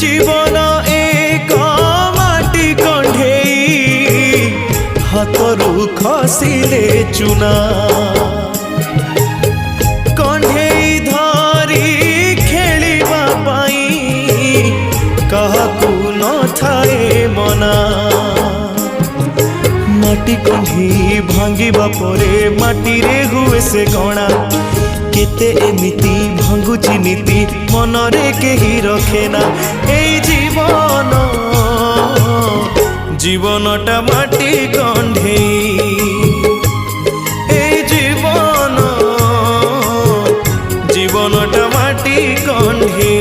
जीवन एक माटी कंढेई हाथरू खसिले चुना कंढेई धरी खेलिबा पाई काहाकू न थाए मना माटी कंढी भांगिबा परे माटी रे हुए से गणा केते एमिति भांगुची नीति मनरे केही रखेना ए जीवन जीवनटा माटी कंढेई ए जीवन जीवनटा माटी कंढेई।